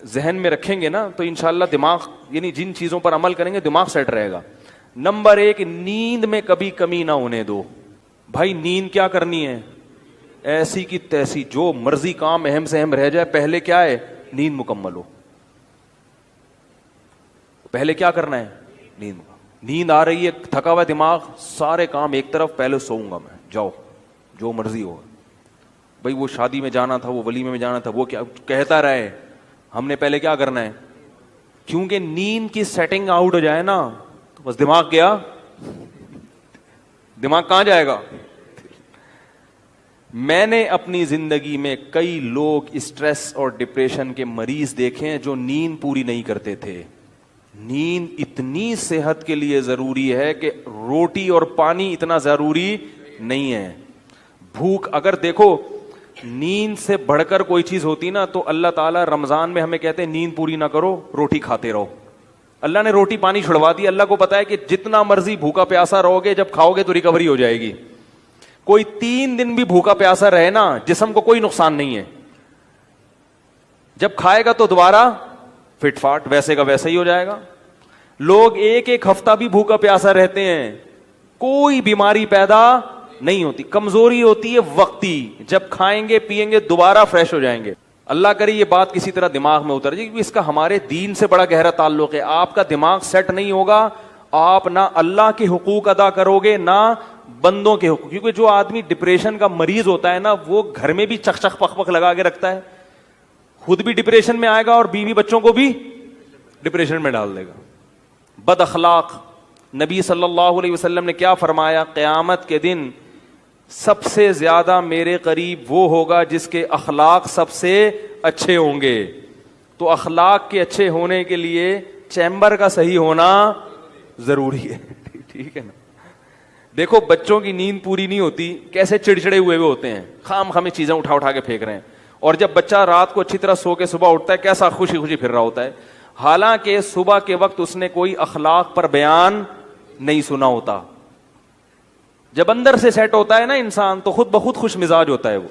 ذہن میں رکھیں گے نا تو انشاءاللہ دماغ یعنی جن چیزوں پر عمل کریں گے دماغ سیٹ رہے گا. نمبر 1, نیند میں کبھی کمی نہ ہونے دو. بھائی نیند کیا کرنی ہے؟ ایسی کی تیسی, جو مرضی کام اہم سے اہم رہ جائے, پہلے کیا ہے؟ نیند مکمل ہو. پہلے کیا کرنا ہے؟ نیند. نیند آ رہی ہے, تھکا ہوا دماغ, سارے کام ایک طرف, پہلے سوؤں گا میں. جاؤ جو مرضی ہو. بھائی وہ شادی میں جانا تھا, وہ ولیمے میں جانا تھا, وہ کیا کہتا رہے, ہم نے پہلے کیا کرنا ہے؟ کیونکہ نیند کی سیٹنگ آؤٹ ہو جائے نا تو بس دماغ گیا. دماغ کہاں جائے گا؟ میں نے اپنی زندگی میں کئی لوگ اسٹریس اور ڈپریشن کے مریض دیکھے ہیں جو نیند پوری نہیں کرتے تھے. نیند اتنی صحت کے لیے ضروری ہے کہ روٹی اور پانی اتنا ضروری نہیں ہے. بھوک, اگر دیکھو نیند سے بڑھ کر کوئی چیز ہوتی نا تو اللہ تعالیٰ رمضان میں ہمیں کہتے ہیں نیند پوری نہ کرو, روٹی کھاتے رہو. اللہ نے روٹی پانی چھڑوا دی. اللہ کو پتا ہے کہ جتنا مرضی بھوکا پیاسا رہو گے, جب کھاؤ گے تو ریکوری ہو جائے گی. کوئی 3 دن بھی بھوکا پیاسا رہے نا, جسم کو کوئی نقصان نہیں ہے. جب کھائے گا تو دوبارہ فٹ فاٹ ویسے کا ویسا ہی ہو جائے گا. لوگ 1 ہفتہ بھی بھوکا پیاسا رہتے ہیں, کوئی بیماری پیدا نہیں ہوتی. کمزوری ہوتی ہے وقتی, جب کھائیں گے پیئیں گے دوبارہ فریش ہو جائیں گے. اللہ کرے یہ بات کسی طرح دماغ میں اتر جائے, کیونکہ اس کا ہمارے دین سے بڑا گہرا تعلق ہے. آپ کا دماغ سیٹ نہیں ہوگا, آپ نہ اللہ کے حقوق ادا کرو گے نہ بندوں کے حقوق. کیونکہ جو آدمی ڈپریشن کا مریض ہوتا ہے نا, وہ گھر میں بھی چک چک پک پک لگا کے رکھتا ہے, خود بھی ڈپریشن میں آئے گا اور بیوی بچوں کو بھی ڈپریشن میں ڈال دے گا. بد اخلاق. نبی صلی اللہ علیہ وسلم نے کیا فرمایا؟ قیامت کے دن سب سے زیادہ میرے قریب وہ ہوگا جس کے اخلاق سب سے اچھے ہوں گے. تو اخلاق کے اچھے ہونے کے لیے چیمبر کا صحیح ہونا ضروری ہے. ٹھیک ہے نا. دیکھو بچوں کی نیند پوری نہیں ہوتی, کیسے چڑچڑے ہوئے ہوتے ہیں, خام خامے چیزیں اٹھا اٹھا کے پھینک رہے ہیں. اور جب بچہ رات کو اچھی طرح سو کے صبح اٹھتا ہے, کیسا خوشی خوشی پھر رہا ہوتا ہے, حالانکہ صبح کے وقت اس نے کوئی اخلاق پر بیان نہیں سنا ہوتا. جب اندر سے سیٹ ہوتا ہے نا انسان تو خود بخود خوش مزاج ہوتا ہے, وہ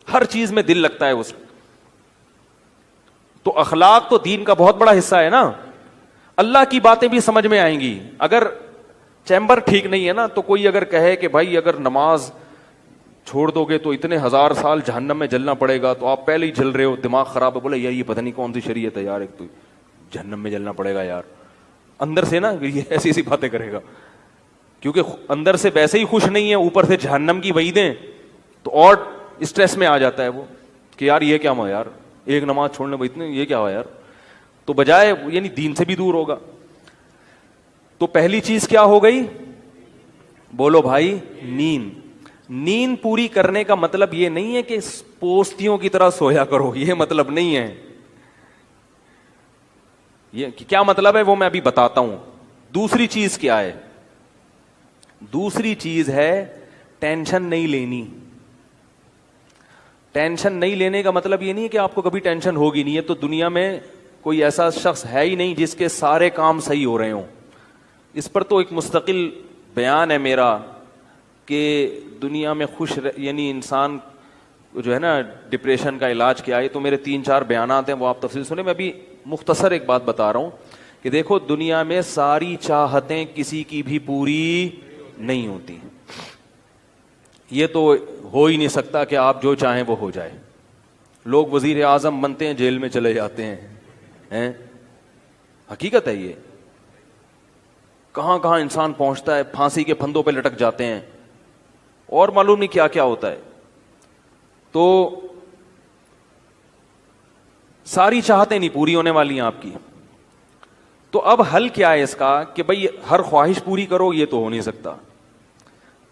ہر چیز میں دل لگتا ہے اس. تو اخلاق تو دین کا بہت بڑا حصہ ہے نا. اللہ کی باتیں بھی سمجھ میں آئیں گی. اگر چیمبر ٹھیک نہیں ہے نا تو کوئی اگر کہے کہ بھائی اگر نماز چھوڑ دو گے تو اتنے 1000 سال جہنم میں جلنا پڑے گا, تو آپ پہلے ہی جل رہے ہو, دماغ خراب ہے. بولے یار یہ پتہ نہیں کون سی شریعت ہے یار, ایک تو جہنم میں جلنا پڑے گا یار. اندر سے نا یہ ایسی ایسی باتیں کرے گا, کیونکہ اندر سے ویسے ہی خوش نہیں ہے, اوپر سے جہنم کی وعیدیں, تو اور اسٹریس میں آ جاتا ہے وہ کہ یار یہ کیا ہوا یار, ایک نماز چھوڑنے میں اتنے یہ کیا ہوا یار. تو بجائے یعنی دین سے بھی دور ہوگا. تو پہلی چیز کیا ہو گئی؟ بولو بھائی, نیند. نیند پوری کرنے کا مطلب یہ نہیں ہے کہ پوستیوں کی طرح سویا کرو, یہ مطلب نہیں ہے. یہ کیا مطلب ہے وہ میں ابھی بتاتا ہوں. دوسری چیز کیا ہے؟ دوسری چیز ہے ٹینشن نہیں لینی. ٹینشن نہیں لینے کا مطلب یہ نہیں ہے کہ آپ کو کبھی ٹینشن ہوگی نہیں. ہے تو دنیا میں کوئی ایسا شخص ہے ہی نہیں جس کے سارے کام صحیح ہو رہے ہوں. اس پر تو ایک مستقل بیان ہے میرا کہ دنیا میں یعنی انسان جو ہے نا ڈپریشن کا علاج کیا ہے. تو میرے 3-4 بیانات ہیں, وہ آپ تفصیل سنیں. میں ابھی مختصر ایک بات بتا رہا ہوں کہ دیکھو دنیا میں ساری چاہتیں کسی کی بھی پوری نہیں ہوتی. یہ تو ہو ہی نہیں سکتا کہ آپ جو چاہیں وہ ہو جائے. لوگ وزیر اعظم بنتے ہیں, جیل میں چلے جاتے ہیں. حقیقت ہے یہ. کہاں کہاں انسان پہنچتا ہے, پھانسی کے پھندوں پہ لٹک جاتے ہیں, اور معلوم نہیں کیا کیا ہوتا ہے. تو ساری چاہتیں نہیں پوری ہونے والی ہیں آپ کی. تو اب حل کیا ہے اس کا کہ بھئی ہر خواہش پوری کرو, یہ تو ہو نہیں سکتا.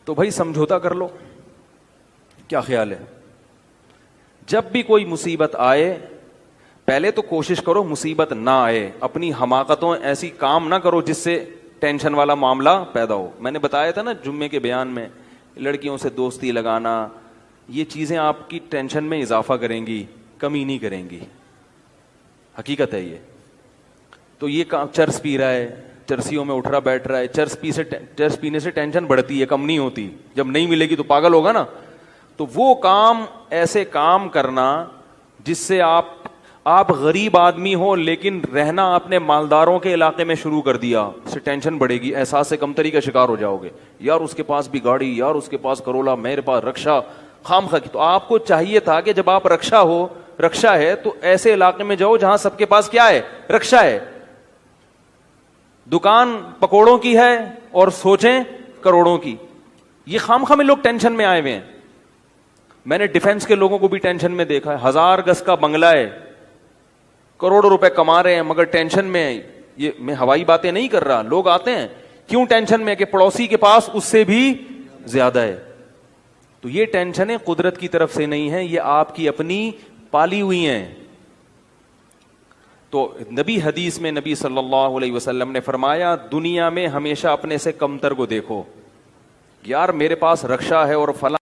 تو بھئی سمجھوتا کر لو. کیا خیال ہے؟ جب بھی کوئی مصیبت آئے پہلے تو کوشش کرو مصیبت نہ آئے. اپنی حماقتوں ایسی کام نہ کرو جس سے ٹینشن والا معاملہ پیدا ہو. میں نے بتایا تھا نا جمعے کے بیان میں, لڑکیوں سے دوستی لگانا, یہ چیزیں آپ کی ٹینشن میں اضافہ کریں گی, کمی نہیں کریں گی. حقیقت ہے یہ. تو یہ چرس پی رہا ہے, چرسیوں میں اٹھ رہا بیٹھ رہا ہے, چرس پینے سے ٹینشن بڑھتی ہے, کم نہیں ہوتی. جب نہیں ملے گی تو پاگل ہوگا نا. تو وہ کام, ایسے کام کرنا جس سے آپ آپ غریب آدمی ہو لیکن رہنا آپ نے مالداروں کے علاقے میں شروع کر دیا، اس سے ٹینشن بڑھے گی، احساس کمتری کا شکار ہو جاؤ گے، یار اس کے پاس بھی گاڑی، یار اس کے پاس کرولا، میرے پاس رکشا، خام خا کی۔ تو آپ کو چاہیے تھا کہ جب آپ رکشا ہے تو ایسے علاقے میں جاؤ جہاں سب کے پاس کیا ہے؟ رکشا ہے، دکان پکوڑوں کی ہے اور سوچیں کروڑوں کی۔ یہ خام خواہ میں لوگ ٹینشن میں آئے ہوئے ہیں۔ میں نے ڈیفنس کے لوگوں کو بھی ٹینشن میں دیکھا ہے، 1000 گز کا بنگلہ ہے، کروڑوں روپے کما رہے ہیں مگر ٹینشن میں ہے۔ یہ میں ہوائی باتیں نہیں کر رہا، لوگ آتے ہیں کیوں ٹینشن میں کہ پڑوسی کے پاس اس سے بھی زیادہ ہے۔ تو یہ ٹینشنیں قدرت کی طرف سے نہیں ہیں، یہ آپ کی اپنی پالی ہوئی ہیں۔ تو نبی حدیث میں نبی صلی اللہ علیہ وسلم نے فرمایا دنیا میں ہمیشہ اپنے سے کمتر کو دیکھو، یار میرے پاس رکشا ہے اور فلاں